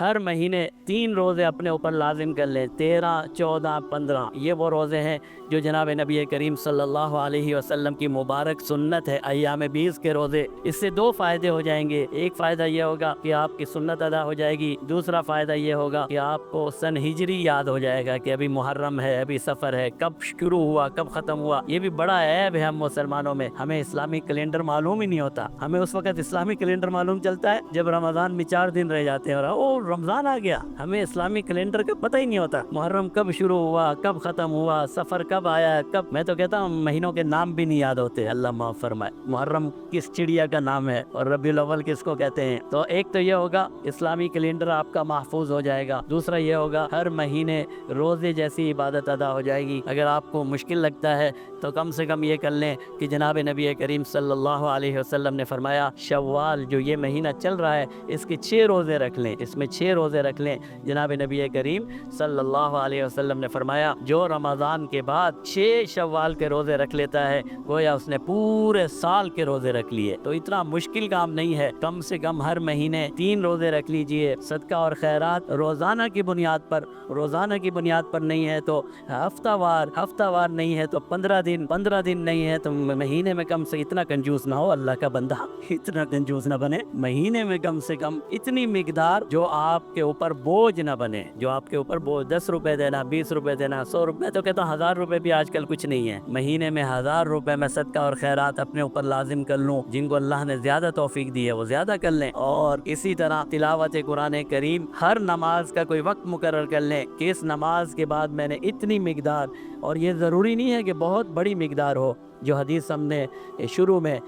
ہر مہینے 3 روزے اپنے اوپر لازم کر لیں، 13، 14، 15۔ یہ وہ روزے ہیں جو جناب نبی کریم صلی اللہ علیہ وسلم کی مبارک سنت ہے، ایام 20 کے روزے۔ اس سے 2 فائدے ہو جائیں گے۔ ایک فائدہ یہ ہوگا کہ آپ کی سنت ادا ہو جائے گی، دوسرا فائدہ یہ ہوگا کہ آپ کو سن ہجری یاد ہو جائے گا کہ ابھی محرم ہے، ابھی سفر ہے، کب شروع ہوا کب ختم ہوا۔ یہ بھی بڑا عیب ہے ہم مسلمانوں میں، ہمیں اسلامی کیلنڈر معلوم ہی نہیں ہوتا۔ ہمیں اس وقت اسلامی کیلنڈر معلوم چلتا ہے جب رمضان میں 4 دن رہ جاتے ہیں اور او رمضان آ گیا، ہمیں اسلامی کیلنڈر کا پتہ ہی نہیں ہوتا۔ محرم کب شروع ہوا کب ختم ہوا، سفر کب آیا کب، میں تو کہتا ہوں مہینوں کے نام بھی نہیں یاد ہوتے، اللہ معاف فرمائے۔ محرم کس چڑیا کا نام ہے اور ربیع الاول کس کو کہتے ہیں؟ تو ایک تو یہ ہوگا اسلامی کیلنڈر آپ کا محفوظ ہو جائے گا، دوسرا یہ ہوگا ہر مہینے روزے جیسی عبادت ادا ہو جائے گی۔ اگر آپ کو مشکل لگتا ہے تو کم سے کم یہ کر لیں کہ جناب نبی کریم صلی اللہ علیہ وسلم نے فرمایا شوال جو یہ مہینہ چل رہا ہے اس کے 6 روزے رکھ لیں، اس میں 6 روزے رکھ لیں۔ جناب نبی کریم صلی اللہ علیہ وسلم نے فرمایا جو رمضان کے بعد 6 شوال کے روزے رکھ لیتا ہے گویا اس نے پورے سال کے روزے رکھ لیے۔ تو اتنا مشکل کام نہیں ہے، کم سے کم ہر مہینے 3 روزے رکھ لیجئے۔ صدقہ اور خیرات روزانہ کی بنیاد پر، روزانہ کی بنیاد پر نہیں ہے تو ہفتہ وار نہیں ہے تو 15 دن نہیں ہے تو مہینے میں کم سے اتنا کنجوس نہ ہو اللہ کا بندہ، اتنا کنجوس نہ بنے، مہینے میں کم سے کم اتنی مقدار جو آپ کے اوپر بوجھ نہ بنے، جو آپ کے اوپر بوجھ 10 روپے دینا، 20 روپے دینا، 100 روپے، تو کہتا ہوں 1000 روپے بھی آج کل کچھ نہیں ہے۔ مہینے میں 1000 روپے میں صدقہ اور خیرات اپنے اوپر لازم کر لوں، جن کو اللہ نے زیادہ توفیق دی ہے وہ زیادہ کر لیں، اور اسی طرح تلاوت قرآن کریم ہر نماز کا کوئی وقت مقرر کر لیں کہ اس نماز کے بعد میں نے اتنی مقدار، اور یہ ضروری نہیں ہے کہ بہت بڑی مقدار ہو، جو حدیث ہم نے شروع میں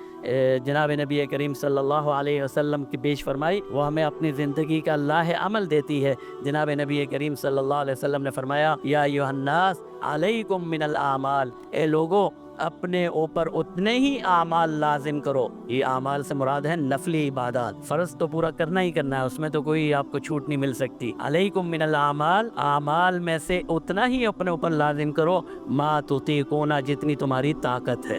جناب نبی کریم صلی اللہ علیہ وسلم کی پیش فرمائی وہ ہمیں اپنی زندگی کا لاہ عمل دیتی ہے۔ جناب نبی کریم صلی اللہ علیہ وسلم نے فرمایا یا ایھا الناس علیکم من الاعمال، اے لوگو اپنے اوپر اتنے ہی اعمال لازم کرو۔ یہ اعمال سے مراد ہے نفلی عبادات، فرض تو پورا کرنا ہی کرنا ہے، اس میں تو کوئی آپ کو چھوٹ نہیں مل سکتی۔ علیکم من الاعمال، اعمال میں سے اتنا ہی اپنے اوپر لازم کرو، ما تطیقون، جتنی تمہاری طاقت ہے۔